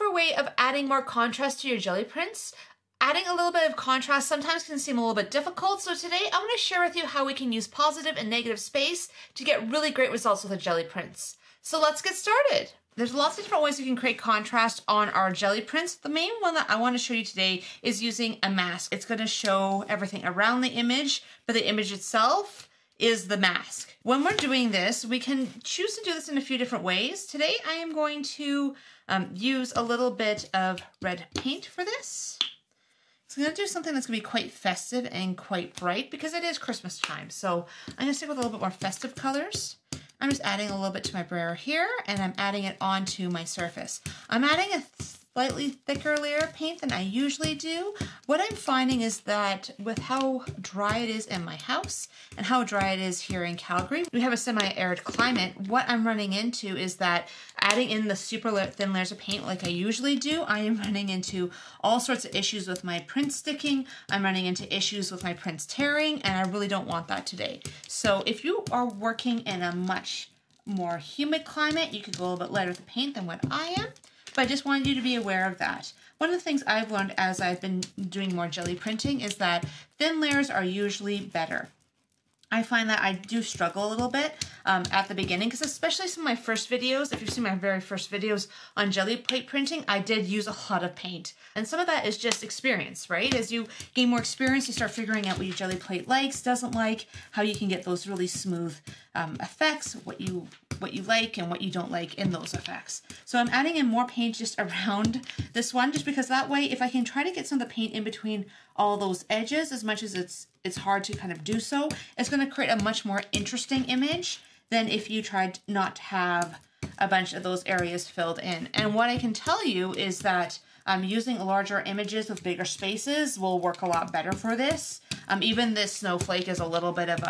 for a way of adding more contrast to your jelly prints? Adding a little bit of contrast sometimes can seem a little bit difficult, so today I'm going to share with you how we can use positive and negative space to get really great results with the jelly prints. So let's get started. There's lots of different ways we can create contrast on our jelly prints. The main one that I want to show you today is using a mask. It's going to show everything around the image, but the image itself is the mask. When we're doing this, we can choose to do this in a few different ways. Today I am going to use a little bit of red paint for this. So I'm going to do something that's going to be quite festive and quite bright because it is Christmas time. So I'm going to stick with a little bit more festive colors. I'm just adding a little bit to my brayer here, and I'm adding it onto my surface. I'm adding a slightly thicker layer of paint than I usually do. What I'm finding is that with how dry it is in my house and how dry it is here in Calgary, we have a semi-arid climate. What I'm running into is that adding in the super thin layers of paint like I usually do, I am running into all sorts of issues with my print sticking. I'm running into issues with my prints tearing, and I really don't want that today. So if you are working in a much more humid climate, you could go a little bit lighter with the paint than what I am. But I just wanted you to be aware of that. One of the things I've learned as I've been doing more jelly printing is that thin layers are usually better. I find that I do struggle a little bit at the beginning, because especially some of my first videos, if you've seen my very first videos on jelly plate printing, I did use a lot of paint. And some of that is just experience, right? As you gain more experience, you start figuring out what your jelly plate likes, doesn't like, how you can get those really smooth effects, what you like and what you don't like in those effects. So I'm adding in more paint just around this one, just because that way, if I can try to get some of the paint in between all those edges, as much as it's hard to kind of do so, it's going to create a much more interesting image than if you tried not to have a bunch of those areas filled in. And what I can tell you is that using larger images with bigger spaces will work a lot better for this. Even this snowflake is a little bit of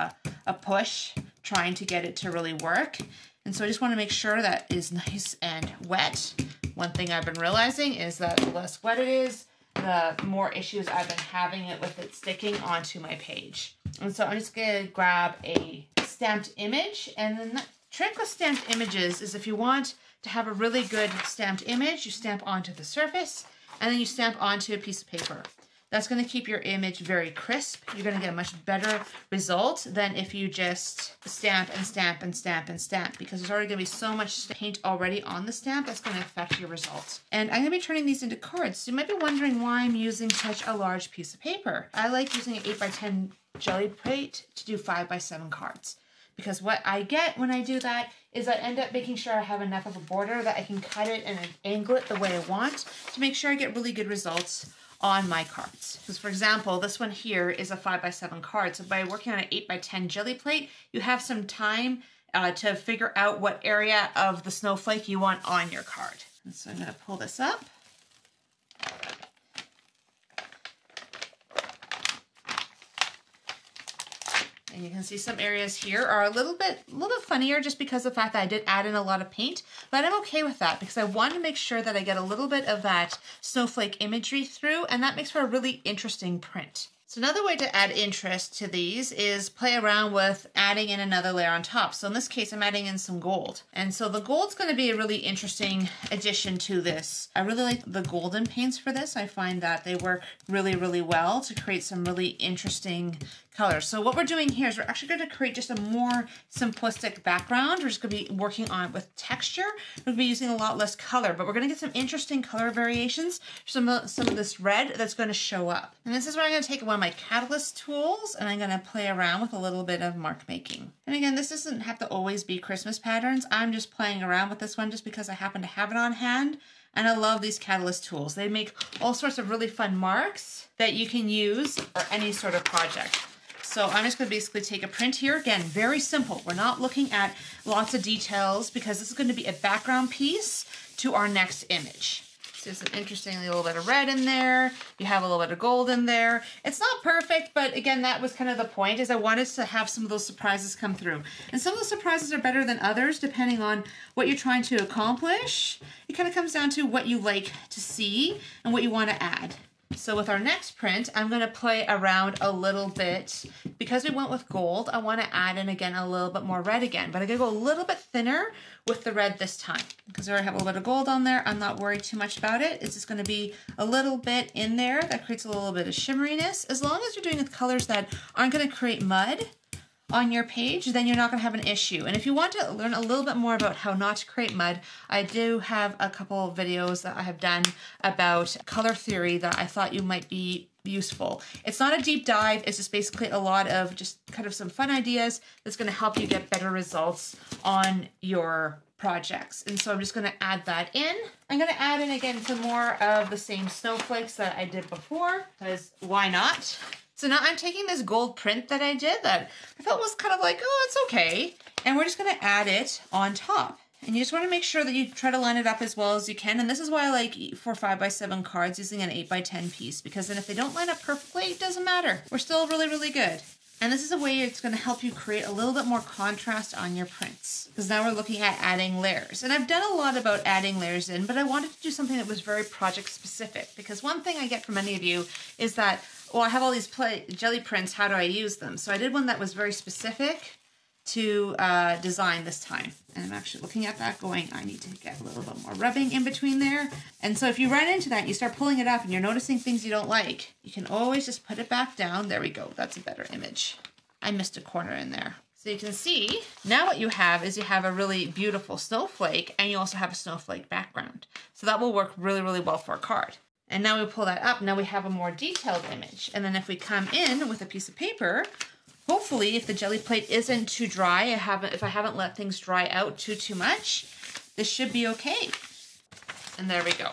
a push trying to get it to really work. And so I just want to make sure that it is nice and wet. One thing I've been realizing is that the less wet it is, the more issues I've been having it with it sticking onto my page. And so I'm just going to grab a stamped image. And then the trick with stamped images is if you want to have a really good stamped image, you stamp onto the surface and then you stamp onto a piece of paper. That's going to keep your image very crisp. You're going to get a much better result than if you just stamp and stamp and stamp and stamp, because there's already going to be so much paint already on the stamp that's going to affect your results. And I'm going to be turning these into cards. So you might be wondering why I'm using such a large piece of paper. I like using an 8x10 jelly plate to do 5x7 cards, because what I get when I do that is I end up making sure I have enough of a border that I can cut it and angle it the way I want to make sure I get really good results on my cards. Because for example, this one here is a 5x7 card. So by working on an 8x10 jelly plate, you have some time to figure out what area of the snowflake you want on your card. And so I'm going to pull this up. And you can see some areas here are a little bit funnier just because of the fact that I did add in a lot of paint, but I'm okay with that because I want to make sure that I get a little bit of that snowflake imagery through, and that makes for a really interesting print. So another way to add interest to these is play around with adding in another layer on top. So in this case, I'm adding in some gold. And so the gold's going to be a really interesting addition to this. I really like the golden paints for this. I find that they work really, really well to create some really interesting colors. So what we're doing here is we're actually going to create just a more simplistic background. We're just going to be working on it with texture. We're going to be using a lot less color, but we're going to get some interesting color variations, some of this red that's going to show up. And this is where I'm going to take one of my catalyst tools and I'm going to play around with a little bit of mark making. And again, this doesn't have to always be Christmas patterns. I'm just playing around with this one just because I happen to have it on hand. And I love these catalyst tools. They make all sorts of really fun marks that you can use for any sort of project. So I'm just going to basically take a print here. Again, very simple. We're not looking at lots of details because this is going to be a background piece to our next image. So there's an interesting little bit of red in there. You have a little bit of gold in there. It's not perfect, but again, that was kind of the point, is I wanted to have some of those surprises come through. And some of the surprises are better than others depending on what you're trying to accomplish. It kind of comes down to what you like to see and what you want to add. So with our next print, I'm going to play around a little bit. Because we went with gold, I want to add in again a little bit more red again, but I'm going to go a little bit thinner with the red this time. Because I already have a little bit of gold on there, I'm not worried too much about it. It's just going to be a little bit in there that creates a little bit of shimmeriness. As long as you're doing with colors that aren't going to create mud on your page, then you're not going to have an issue. And if you want to learn a little bit more about how not to create mud, I do have a couple of videos that I have done about color theory that I thought you might be useful. It's not a deep dive, it's just basically a lot of just kind of some fun ideas that's going to help you get better results on your projects. And so I'm just going to add that in. I'm going to add in again some more of the same snowflakes that I did before, because why not? So now I'm taking this gold print that I did that I felt was kind of like, oh, it's okay. And we're just going to add it on top. And you just want to make sure that you try to line it up as well as you can. And this is why I like for 5x7 cards using an 8x10 piece, because then if they don't line up perfectly, it doesn't matter. We're still really, really good. And this is a way it's going to help you create a little bit more contrast on your prints, because now we're looking at adding layers. And I've done a lot about adding layers in, but I wanted to do something that was very project specific, because one thing I get from many of you is that, well, I have all these jelly prints, how do I use them? So I did one that was very specific to design this time. And I'm actually looking at that going, I need to get a little bit more rubbing in between there. And so if you run into that, you start pulling it up and you're noticing things you don't like, you can always just put it back down. There we go. That's a better image. I missed a corner in there. So you can see now what you have is you have a really beautiful snowflake, and you also have a snowflake background. So that will work really, really well for a card. And now we pull that up. Now we have a more detailed image. And then if we come in with a piece of paper, hopefully, if the jelly plate isn't too dry, if I haven't let things dry out too much, this should be okay. And there we go.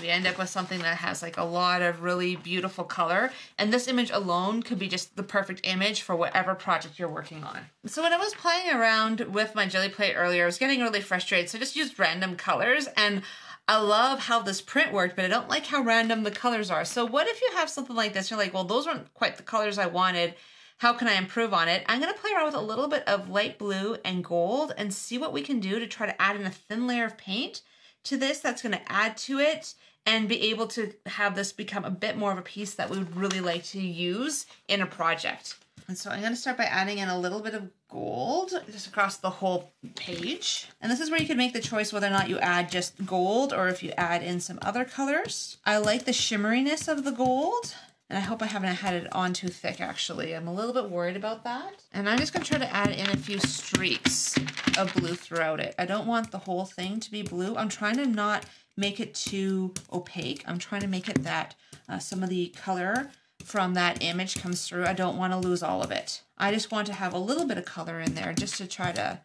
We end up with something that has like a lot of really beautiful color. And this image alone could be just the perfect image for whatever project you're working on. So when I was playing around with my jelly plate earlier, I was getting really frustrated. So I just used random colors, and I love how this print worked, but I don't like how random the colors are. So what if you have something like this? You're like, well, those weren't quite the colors I wanted. How can I improve on it? I'm going to play around with a little bit of light blue and gold and see what we can do to try to add in a thin layer of paint to this that's going to add to it and be able to have this become a bit more of a piece that we would really like to use in a project. And so I'm going to start by adding in a little bit of gold just across the whole page. And this is where you can make the choice whether or not you add just gold or if you add in some other colors. I like the shimmeriness of the gold. And I hope I haven't had it on too thick, actually. I'm a little bit worried about that. And I'm just going to try to add in a few streaks of blue throughout it. I don't want the whole thing to be blue. I'm trying to not make it too opaque. I'm trying to make it that some of the color from that image comes through. I don't want to lose all of it. I just want to have a little bit of color in there just to try to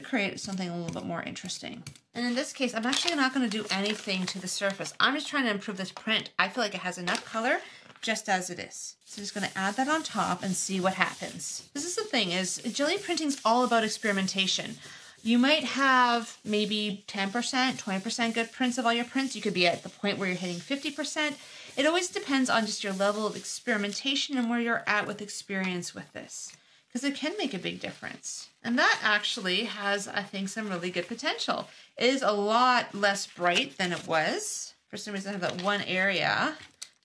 create something a little bit more interesting. And in this case, I'm actually not going to do anything to the surface. I'm just trying to improve this print. I feel like it has enough color just as it is. So I'm just going to add that on top and see what happens. This is the thing, is jelly printing is all about experimentation. You might have maybe 10%, 20% good prints of all your prints. You could be at the point where you're hitting 50%. It always depends on just your level of experimentation and where you're at with experience with this, because it can make a big difference. And that actually has, I think, some really good potential. It is a lot less bright than it was. For some reason, I have that one area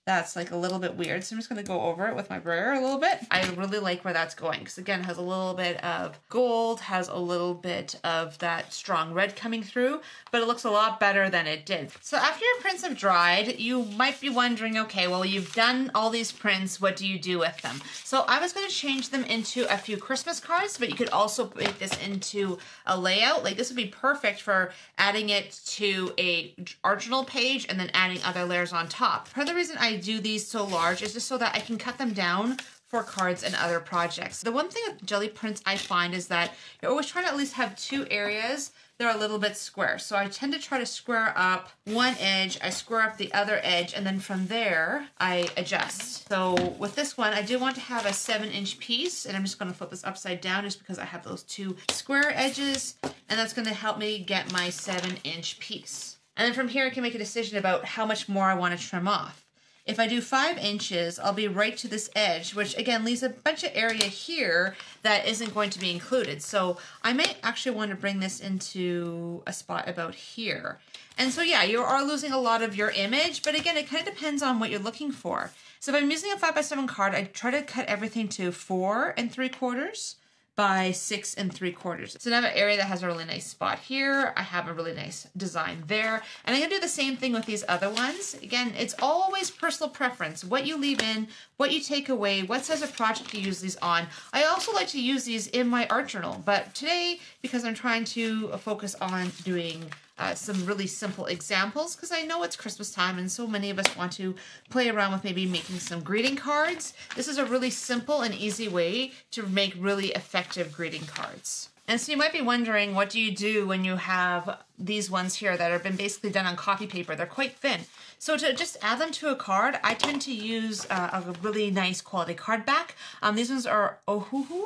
that's like a little bit weird. So I'm just going to go over it with my brayer a little bit. I really like where that's going, because again, it has a little bit of gold, has a little bit of that strong red coming through, but it looks a lot better than it did. So after your prints have dried, you might be wondering, okay, well, you've done all these prints, what do you do with them? So I was going to change them into a few Christmas cards, but you could also make this into a layout. Like this would be perfect for adding it to a art journal page and then adding other layers on top. Part of the reason I do these so large is just so that I can cut them down for cards and other projects. The one thing with jelly prints I find is that you're always trying to at least have two areas that are a little bit square. So I tend to try to square up one edge, I square up the other edge, and then from there I adjust. So with this one, I do want to have a 7-inch piece, and I'm just going to flip this upside down just because I have those two square edges, and that's going to help me get my 7-inch piece. And then from here I can make a decision about how much more I want to trim off. If I do 5 inches, I'll be right to this edge, which again leaves a bunch of area here that isn't going to be included. So I may actually want to bring this into a spot about here. And so yeah, you are losing a lot of your image, but again, it kind of depends on what you're looking for. So if I'm using a 5x7 card, I try to cut everything to 4 3/4 by 6 3/4. So now I have an area that has a really nice spot here. I have a really nice design there. And I'm gonna do the same thing with these other ones. Again, it's always personal preference. What you leave in, what you take away, what size of project you use these on. I also like to use these in my art journal, but today, because I'm trying to focus on doing some really simple examples, because I know it's Christmas time and so many of us want to play around with maybe making some greeting cards. This is a really simple and easy way to make really effective greeting cards. And so you might be wondering, what do you do when you have these ones here that have been basically done on copy paper? They're quite thin. So to just add them to a card, I tend to use a really nice quality card back. These ones are Ohuhu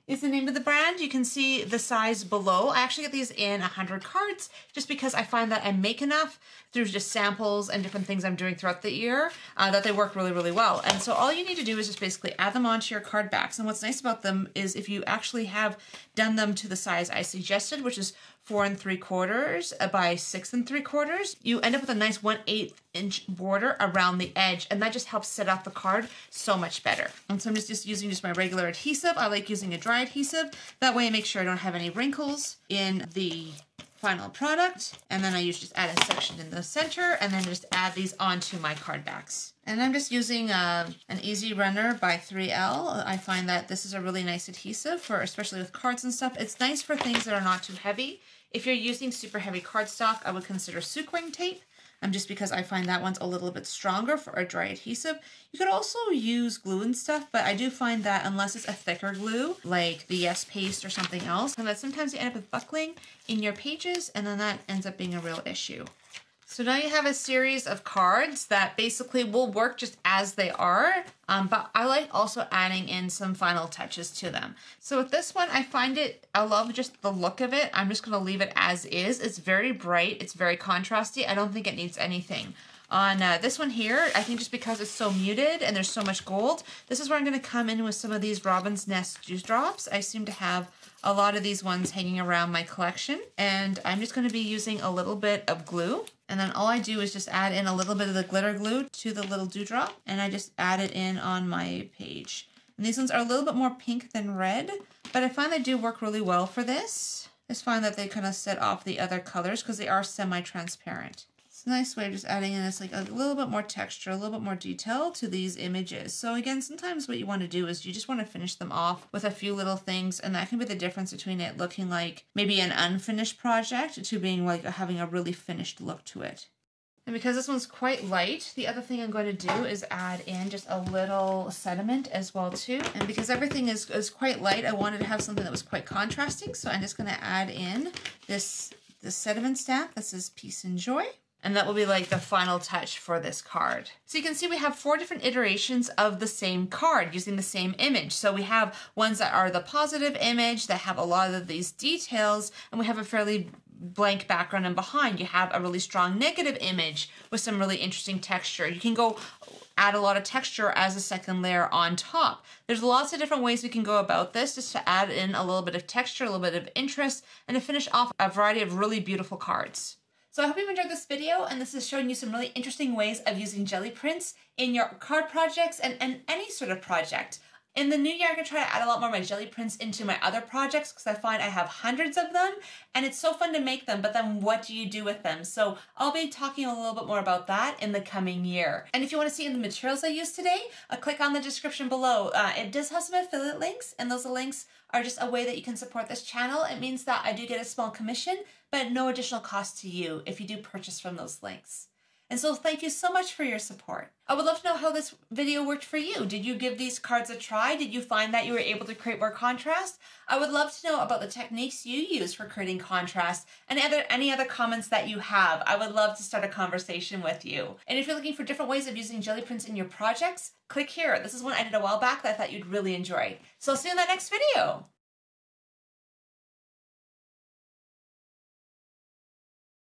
is the name of the brand. You can see the size below. I actually get these in 100 cards just because I find that I make enough through just samples and different things I'm doing throughout the year that they work really, really well. And so all you need to do is just basically add them onto your card backs. And what's nice about them is if you actually have done them to the size I suggested, which is 4 3/4 by 6 3/4, you end up with a nice 1/8 inch border around the edge, and that just helps set up the card so much better. And so I'm just using my regular adhesive. I like using a dry adhesive. That way I make sure I don't have any wrinkles in the final product. And then I usually just add a section in the center and then just add these onto my card backs. And I'm just using an Easy Runner by 3L. I find that this is a really nice adhesive for, especially with cards and stuff. It's nice for things that are not too heavy. If you're using super heavy cardstock, I would consider Sucring tape. Just because I find that one's a little bit stronger for a dry adhesive. You could also use glue and stuff, but I do find that unless it's a thicker glue, like the Yes Paste or something else, and that sometimes you end up with buckling in your pages, and then that ends up being a real issue. So now you have a series of cards that basically will work just as they are, but I like also adding in some final touches to them. So with this one, I love just the look of it. I'm just gonna leave it as is. It's very bright, it's very contrasty. I don't think it needs anything. On this one here, I think just because it's so muted and there's so much gold, this is where I'm gonna come in with some of these Robin's Nest dewdrops. I seem to have a lot of these ones hanging around my collection, and I'm just gonna be using a little bit of glue. And then all I do is just add in a little bit of the glitter glue to the little dewdrop, and I just add it in on my page. And these ones are a little bit more pink than red, but I find they do work really well for this. I just find that they kind of set off the other colors because they are semi-transparent. It's a nice way of just adding in this like a little bit more texture, a little bit more detail to these images. So again, sometimes what you want to do is you just want to finish them off with a few little things, and that can be the difference between it looking like maybe an unfinished project to being like having a really finished look to it. And because this one's quite light, the other thing I'm going to do is add in just a little sediment as well too. And because everything is quite light, I wanted to have something that was quite contrasting. So I'm just going to add in this sediment stamp that says Peace and Joy. And that will be like the final touch for this card. So you can see we have 4 different iterations of the same card using the same image. So we have ones that are the positive image that have a lot of these details, and we have a fairly blank background, and behind you have a really strong negative image with some really interesting texture. You can go add a lot of texture as a second layer on top. There's lots of different ways we can go about this just to add in a little bit of texture, a little bit of interest, and to finish off a variety of really beautiful cards. So I hope you've enjoyed this video, and this is showing you some really interesting ways of using jelly prints in your card projects and any sort of project. In the new year, I'm going to try to add a lot more of my jelly prints into my other projects because I find I have hundreds of them and it's so fun to make them, but then what do you do with them? So I'll be talking a little bit more about that in the coming year. And if you want to see the materials I used today, click on the description below. It does have some affiliate links, and those links are just a way that you can support this channel. It means that I do get a small commission, but no additional cost to you if you do purchase from those links. And so thank you so much for your support. I would love to know how this video worked for you. Did you give these cards a try? Did you find that you were able to create more contrast? I would love to know about the techniques you use for creating contrast and any other comments that you have. I would love to start a conversation with you. And if you're looking for different ways of using jelly prints in your projects, click here. This is one I did a while back that I thought you'd really enjoy. So I'll see you in that next video.